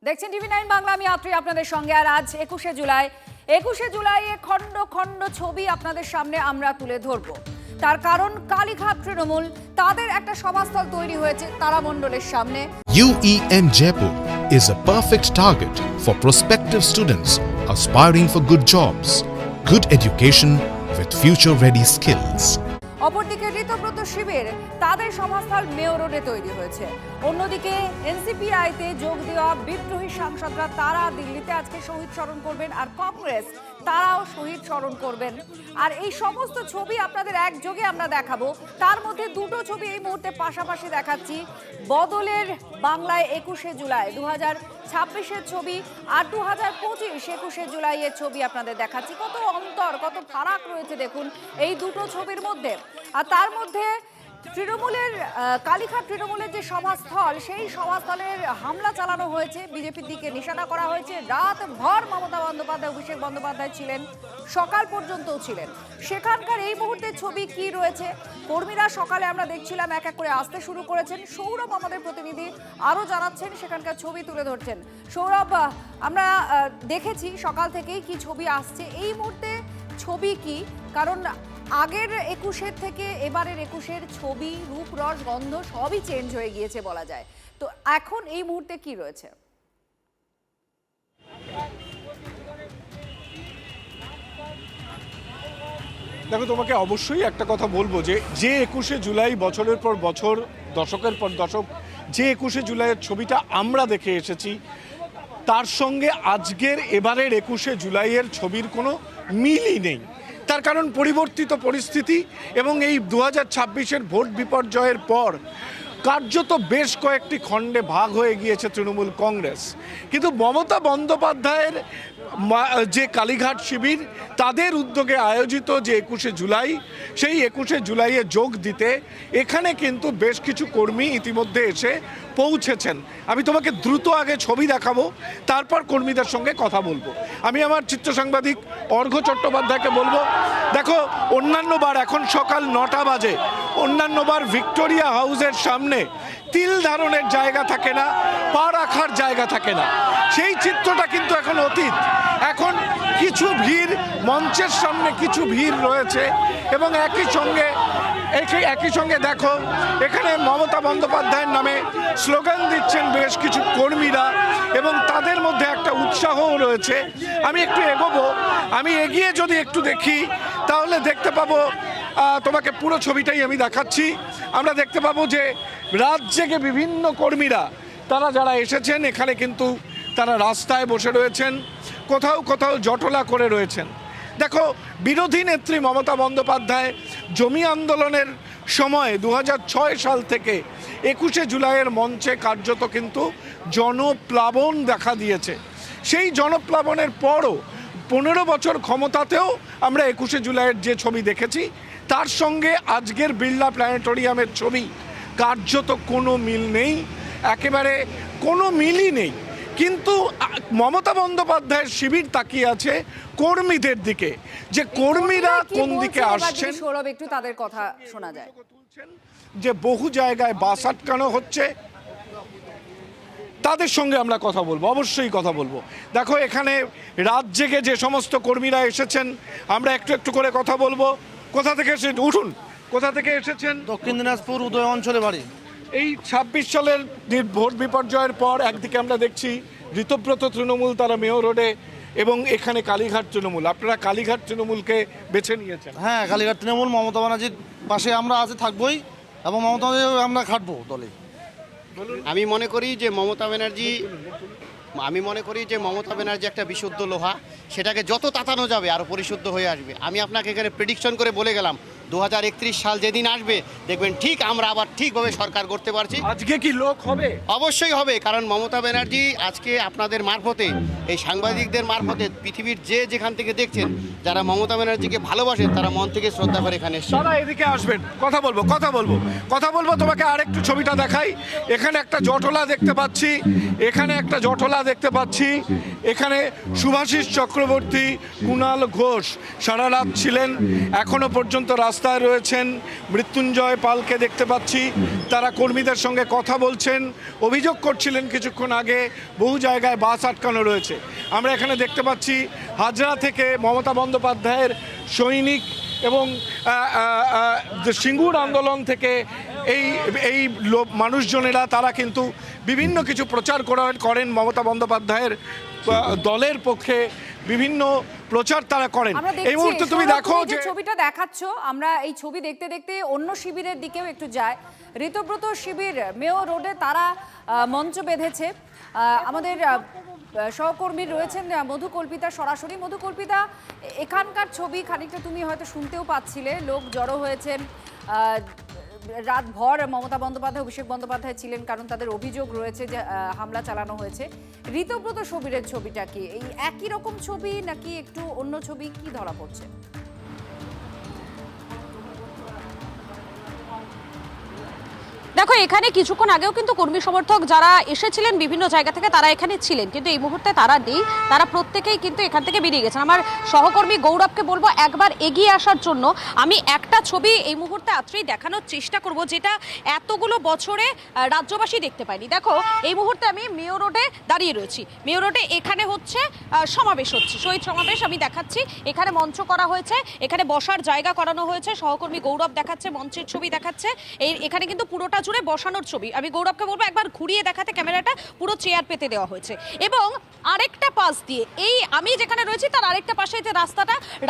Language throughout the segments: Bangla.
দেখছেন টিভি9 বাংলা, আমি আত্রি আপনাদের সঙ্গে। আর আজ 21শে জুলাইয়ে খণ্ড খণ্ড ছবি আপনাদের সামনে আমরা তুলে ধরবো। তার কারণ কালীঘাট তৃণমূল, তাদের একটা সভাস্থল তৈরি হয়েছে তারামণ্ডলের সামনে। UEM Jaipur is a perfect target for prospective students aspiring for good jobs, good education with future-ready skills. অপরদিকে ঋতব্রত শিবির, তাদের সভাস্থল মেয়র রোডে তৈরি হয়েছে। অন্যদিকে এনসিপিআইতে যোগ দেওয়া বিদ্রোহী সাংসদরা তারা দিল্লিতে আজকে শহীদ স্মরণ করবেন, আর কংগ্রেস তারাও শহীদ স্মরণ করবেন। আর এই সমস্ত ছবি আপনাদের একযোগে আমরা দেখাবো। তার মধ্যে দুটো ছবি এই মুহূর্তে পাশাপাশি দেখাচ্ছি। বদলের বাংলায় 21শে জুলাই 2026-এর ছবি, আর 2025 21শে জুলাইয়ের ছবি আপনাদের দেখাচ্ছি। কত অন্তর, কত ফারাক রয়েছে দেখুন এই দুটো ছবির মধ্যে। আর তার মধ্যে তৃণমূলের কালীঘাট তৃণমূলের যে সভাস্থল, সেই সভাস্থলের হামলা চালানো হয়েছে, বিজেপির দিকে নিশানা করা হয়েছে। রাত ভর মমতা বন্দ্যোপাধ্যায়, অভিষেক বন্দ্যোপাধ্যায় ছিলেন, সকাল পর্যন্তও ছিলেন। সেখানকার এই মুহূর্তে ছবি কি রয়েছে? কর্মীরা সকালে আমরা দেখছিলাম এক এক করে আসতে শুরু করেছেন। সৌরভ আমাদের প্রতিনিধি আরও জানাচ্ছেন, সেখানকার ছবি তুলে ধরছেন। সৌরভ, আমরা দেখেছি সকাল থেকেই কি ছবি আসছে, এই মুহূর্তে ছবি কি? কারণ আগের 21-এর থেকে এবারের 21-এর ছবি, রূপ, রস, গন্ধ সবই চেঞ্জ হয়ে গিয়েছে বলা যায়। তো এখন এই মুহূর্তে কি রয়েছে? দেখো, তোমাকে অবশ্যই একটা কথা বলবো যে 21শে জুলাই বছরের পর বছর, দশকের পর দশক যে 21শে জুলাইয়ের ছবিটা আমরা দেখে এসেছি, তার সঙ্গে আজকের এবারের 21শে জুলাইয়ের ছবির কোনো মিলই নেই। তার কারণ পরিবর্তিত পরিস্থিতি এবং এই 2026-এর ভোট বিপর্যয়ের পর কার্যত বেশ কয়েকটি খণ্ডে ভাগ হয়ে গিয়েছে তৃণমূল কংগ্রেস। কিন্তু মমতা বন্দ্যোপাধ্যায়ের যে কালীঘাট শিবির, তাদের উদ্যোগে আয়োজিত যে 21শে জুলাই, সেই 21শে জুলাইয়ে যোগ দিতে এখানে কিন্তু বেশ কিছু কর্মী ইতিমধ্যে এসে পৌঁছেছেন। আমি তোমাকে দ্রুত আগে ছবি দেখাবো, তারপর কর্মীদের সঙ্গে কথা বলবো। আমি আমার চিত্র সাংবাদিক অর্ঘ্য চট্টোপাধ্যায়কে বলবো, দেখো, অন্যান্যবার এখন সকাল 9টা বাজে, অন্যান্যবার ভিক্টোরিয়া হাউসের সামনে তিল ধারণের জায়গা থাকে না, পা রাখার জায়গা থাকে না। সেই চিত্রটা কিন্তু এখন অতীত। এখন কিছু ভিড়, মঞ্চের সামনে কিছু ভিড় রয়েছে এবং একই সঙ্গে দেখো, এখানে মমতা বন্দ্যোপাধ্যায়ের নামে স্লোগান দিচ্ছেন বেশ কিছু কর্মীরা এবং তাদের মধ্যে একটা উৎসাহও রয়েছে। আমি একটু এগোবো, আমি এগিয়ে যদি একটু দেখি তাহলে দেখতে পাবো, তোমাকে পুরো ছবিটাই আমি দেখাচ্ছি। আমরা দেখতে পাবো যে রাত জেগে বিভিন্ন কর্মীরা, তারা যারা এসেছেন এখানে, কিন্তু তারা রাস্তায় বসে রয়েছেন, কোথাও কোথাও জটলা করে রয়েছেন। দেখো, বিরোধী নেত্রী মমতা বন্দ্যোপাধ্যায় জমি আন্দোলনের সময় 2006 সাল থেকে 21শে জুলাইয়ের মঞ্চে কার্যত কিন্তু জনপ্লাবন দেখা দিয়েছে। সেই জনপ্লাবনের পরও 15 বছর ক্ষমতাতেও আমরা 21শে জুলাইয়ের যে ছবি দেখেছি, তার সঙ্গে আজকের বিড়লা প্ল্যানেটোরিয়ামের ছবি কার্যত কোনো মিল নেই, একেবারে কোনো মিলই নেই। কিন্তু মমতা বন্দ্যোপাধ্যায়ের শিবির তাকিয়ে আছে কর্মীদের দিকে, যে কর্মীরা কোন দিকে আসছেন। সৌরভ, একটু তাদের কথা শোনা যায়। যে বহু জায়গায় বাস আটকানো হচ্ছে, তাদের সঙ্গে আমরা কথা বলবো, অবশ্যই কথা বলবো। দেখো, এখানে রাত জেগে যে সমস্ত কর্মীরা এসেছেন, আমরা একটু একটু করে কথা বলবো। কোথা থেকে এসেছেন? উঠুন। কোথা থেকে এসেছেন? দক্ষিণ দিনাজপুর উদয় অঞ্চলে বাড়ি। এই 26 সালের ভোট বিপর্যয়ের পর একদিকে আমরা দেখছি ঋতব্রত তৃণমূল, তারা মেয়র রোডে, এবং এখানে কালীঘাট তৃণমূল। আপনারা কালীঘাট তৃণমূলকে বেছে নিয়েছেন। হ্যাঁ, কালীঘাট তৃণমূল, মমতা ব্যানার্জির পাশে আমরা আজ থাকবোই এবং মমতা আমরা খাটবো দলে। আমি মনে করি যে মমতা ব্যানার্জি একটা বিশুদ্ধ লোহা, সেটাকে যত তাতানো যাবে আরও পরিশুদ্ধ হয়ে আসবে। আমি আপনাকে এখানে প্রেডিকশন করে বলে গেলাম, 2031 সাল যেদিন আসবে দেখবেন ঠিক আমরা আবার ঠিকভাবে সরকার করতে পারছি। আজকে কি লোক হবে? অবশ্যই হবে, কারণ মমতা ব্যানার্জি আজকে আপনাদের মারফতে, এই সাংবাদিকদের মারফতে, পৃথিবীর যেখান থেকে দেখছেন, যারা মমতা ব্যানার্জিকে ভালোবাসেন, তারা মন থেকে শ্রদ্ধা করে এখানে এসেছেন। তারা এদিকে আসবেন, কথা বলবো। তোমাকে আরেকটু ছবিটা দেখাই। এখানে একটা জটলা দেখতে পাচ্ছি, এখানে সুভাষিস চক্রবর্তী, কুণাল ঘোষ সারা রাত ছিলেন, এখনো পর্যন্ত রাস্তা রাস্তায় রয়েছেন। মৃত্যুঞ্জয় পালকে দেখতে পাচ্ছি, তারা কর্মীদের সঙ্গে কথা বলছেন। অভিযোগ করছিলেন কিছুক্ষণ আগে বহু জায়গায় বাস আটকানো রয়েছে। আমরা এখানে দেখতে পাচ্ছি হাজরা থেকে মমতা বন্দ্যোপাধ্যায়ের সৈনিক এবং সিঙ্গুর আন্দোলন থেকে এই মানুষজনেরা তারা কিন্তু বিভিন্ন কিছু প্রচার করেন মমতা বন্দ্যোপাধ্যায়ের দলের পক্ষে, বিভিন্ন প্রচার তারা করেন। এই মুহূর্তে তুমি দেখো যে ছবিটা দেখাচ্ছ, আমরা এই ছবি দেখতে দেখতে অন্য শিবিরের দিকেও একটু যাই। ঋতব্রত শিবির মেয়র রোডে তারা মঞ্চ বেঁধেছে। আমাদের সহকর্মী রয়েছেন মধুকল্পিতা, সরাসরি মধুকল্পিতা, এখানকার ছবি খানিকটা তুমি হয়তো শুনতেও পাচ্ছিলে, লোক জড়ো হয়েছেন। রাতভর মমতা বন্দ্যোপাধ্যায়, অভিষেক বন্দ্যোপাধ্যায় ছিলেন, কারণ তাদের অভিযোগ রয়েছে যে হামলা চালানো হয়েছে। ঋতব্রত শিবিরের ছবিটা কি এই একই রকম ছবি নাকি একটু অন্য ছবি, কি ধরা পড়ছে? দেখো, এখানে কিছুক্ষণ আগেও কিন্তু কর্মী সমর্থক যারা এসেছিলেন বিভিন্ন জায়গা থেকে তারা এখানে ছিলেন, কিন্তু এই মুহূর্তে তারা নেই। তারা প্রত্যেকেই কিন্তু এখান থেকে বেরিয়ে গেছেন। আমার সহকর্মী গৌরবকে বলবো একবার এগিয়ে আসার জন্য। আমি একটা ছবি এই মুহূর্তে আত্রেই দেখানোর চেষ্টা করব, যেটা এতগুলো বছরে রাজ্যবাসী দেখতে পায়নি। দেখো, এই মুহূর্তে আমি মেয়র রোডে দাঁড়িয়ে রয়েছি। মেয়র রোডে এখানে হচ্ছে সমাবেশ হচ্ছে, শহীদ সমাবেশ আমি দেখাচ্ছি। এখানে মঞ্চ করা হয়েছে, এখানে বসার জায়গা করানো হয়েছে। সহকর্মী গৌরব দেখাচ্ছে, মঞ্চের ছবি দেখাচ্ছে। এখানে কিন্তু পুরোটা জুড়ে বসানোর ছবি। আমি গৌরবকে বলবো একবার ঘুরিয়ে দেখাতে ক্যামেরাটা। পুরো চেয়ার পেতে দেওয়া হয়েছে এবং আরেকটা পাশ দিয়ে, এই আমি যেখানে রয়েছি তার আরেকটা পাশে যে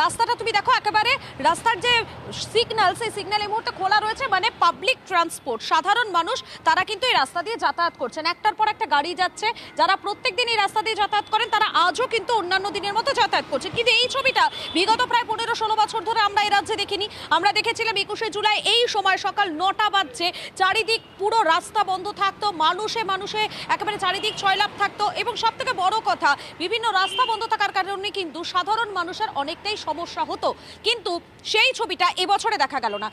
রাস্তাটা তুমি দেখো, একেবারে রাস্তার যে সিগন্যাল, সেই সিগন্যাল এই মুহূর্তে খোলা রয়েছে। মানে পাবলিক ট্রান্সপোর্ট, সাধারণ মানুষ তারা কিন্তু এই রাস্তা দিয়ে যাতায়াত করছেন। একটার পর একটা গাড়ি যাচ্ছে। যারা প্রত্যেক দিন এই রাস্তা দিয়ে যাতায়াত করেন তারা আজও কিন্তু অন্যান্য দিনের মতো যাতায়াত করছেন। কিন্তু এই ছবিটা বিগত প্রায় 15-16 বছর ধরে আমরা এই রাজ্যে দেখিনি। আমরা দেখেছিলাম 21শে জুলাই এই সময় সকাল 9টা বাজছে, চারিদিক পুরো রাস্তা বন্ধ থাকতো, মানুষে একেবারে চারিদিক ছয়লাভ থাকতো। এবং সব থেকে বড় কথা, বিভিন্ন রাস্তা বন্ধ থাকার কারণে কিন্তু সাধারণ মানুষের অনেকটাই সমস্যা হতো। কিন্তু সেই ছবিটা এবছরে দেখা গেল না।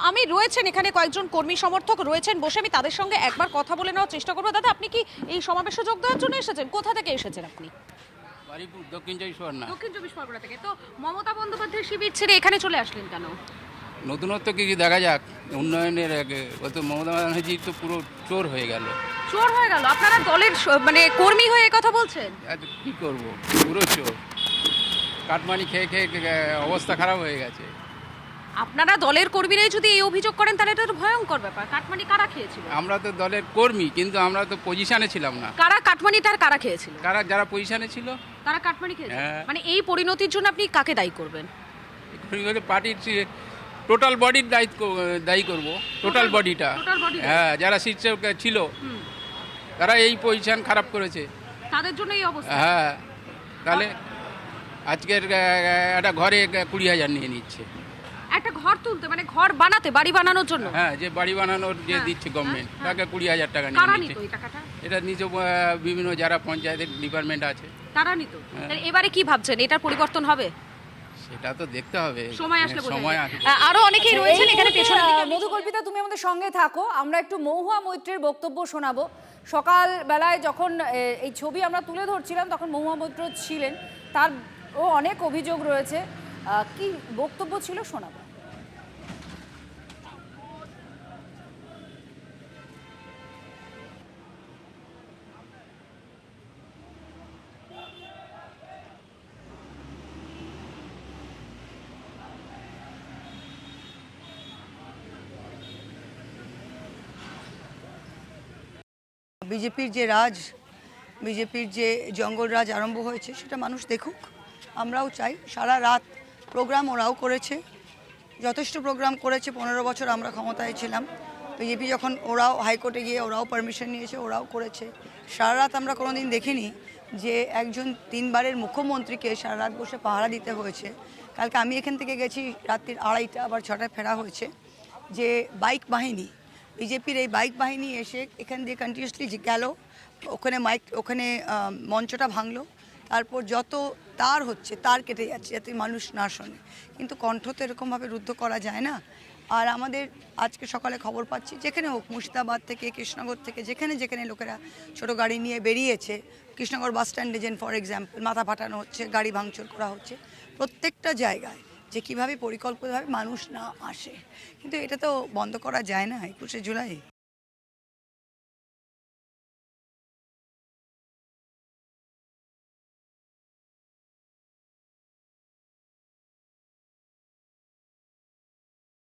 আমি রয়েছেন এখানে কয়েকজন কর্মী সমর্থক রয়েছেন বসে, আমি তাদের সঙ্গে একবার কথা বলে নেওয়ার চেষ্টা করবো। দাদা, আপনি কি এই সমাবেশে যোগ দেওয়ার জন্য এসেছেন? কোথা থেকে এসেছেন আপনি? দক্ষিণ চব্বিশ পরগনা থেকে। তো মমতা বন্দ্যোপাধ্যায় শিবির ছেড়ে এখানে চলে আসলেন কেন? নতুনত্ব কিছু দেখা যাক, উন্নয়নের আগে। ও তো মমতা ব্যানার্জি তো পুরো চোর হয়ে গেল। চোর হয়ে গেল? আপনারা দলের মানে কর্মী হয়ে কথা বলছেন? কি করব, পুরো চোর। কাটমানি খেয়ে অবস্থা খারাপ হয়ে গেছে। আপনারা দলের কর্মীরাই যদি এই অভিযোগ করেন তাহলে এটা তো ভয়ঙ্কর ব্যাপার। কাটমানি কারা খেয়েছিল? আমরা তো দলের কর্মী, কিন্তু আমরা তো পজিশনে ছিলাম না। কারা কাটমানিটার কারা খেয়েছিল? যারা পজিশনে ছিল তারা কাটমানি খেয়েছে। হ্যাঁ। মানে এই পরিণতির জন্য আপনি কাকে দায়ী করবেন? পার্টির টোটাল বডির দায়ী করব, টোটাল বডিটা। হ্যাঁ, যারা শীর্ষে ছিল তারা এই পজিশন খারাপ করেছে, তাদের জন্য এই অবস্থা। হ্যাঁ, তাহলে আজকের একটা ঘরে 20,000 নিয়ে নিচ্ছে। একটা ঘর তুলতে, মানে ঘর বানাতে, বাড়ি বানানোর জন্য? হ্যাঁ, যে বাড়ি বানানোর যে দিচ্ছে গভর্নমেন্ট, তাকে 20,000 টাকা নিয়ে কারা নিচ্ছে। নিত এই টাকাটা? এটা নিজ বিভিন্ন যারা পঞ্চায়েতের ডিপার্টমেন্ট আছে তারা নিত। এবারে কি ভাবছেন, এটার পরিবর্তন হবে? সেটা তো দেখতে হবে, সময় আসলে বোঝা সময় যাবে। আসলে। আরো অনেকেই রয়েছেন এখানে পেছনে। মধুকল্পিতা, তুমি আমাদের সঙ্গে থাকো, আমরা একটু মহুয়া মৈত্রের বক্তব্য শোনাবো। সকালবেলায় যখন এই ছবি আমরা তুলে ধরছিলাম তখন মহুয়া মৈত্র ছিলেন, তার অনেক অভিযোগ রয়েছে। কি বক্তব্য ছিল শোনাবো। বিজেপির যে রাজ, বিজেপির যে জঙ্গল রাজ আরম্ভ হয়েছে সেটা মানুষ দেখুক। আমরাও চাই। সারা রাত প্রোগ্রাম ওরাও করেছে, যথেষ্ট প্রোগ্রাম করেছে। 15 বছর আমরা ক্ষমতায় ছিলাম, বিজেপি যখন ওরাও হাইকোর্টে গিয়ে ওরাও পারমিশন নিয়েছে, ওরাও করেছে। সারা রাত আমরা কোনোদিন দেখিনি যে একজন 3 বারের মুখ্যমন্ত্রীকে সারা রাত বসে পাহারা দিতে হয়েছে। কালকে আমি এখান থেকে গেছি রাত্রির 2:30, আবার 6টায় ফেরা হয়েছে। যে বাইক বাহিনী, বিজেপির এই বাইক বাহিনী এসে এখান দিয়ে কন্টিনিউসলি গেল, ওখানে মঞ্চটা ভাঙলো। তারপর যত তার হচ্ছে তার কেটে যাচ্ছে যাতে মানুষ না শোনে। কিন্তু কণ্ঠ তো এরকমভাবে রুদ্ধ করা যায় না। আর আমাদের আজকে সকালে খবর পাচ্ছি যেখানে হোক, মুর্শিদাবাদ থেকে, কৃষ্ণনগর থেকে, যেখানে লোকেরা ছোট গাড়ি নিয়ে বেরিয়েছে, কৃষ্ণনগর বাস স্ট্যান্ডে যেন ফর এক্সাম্পল মাথা ফাটানো হচ্ছে, গাড়ি ভাঙচুর করা হচ্ছে, প্রত্যেকটা জায়গায় যে কীভাবে পরিকল্পিতভাবে মানুষ না আসে, কিন্তু এটা তো বন্ধ করা যায় না 21শে জুলাই।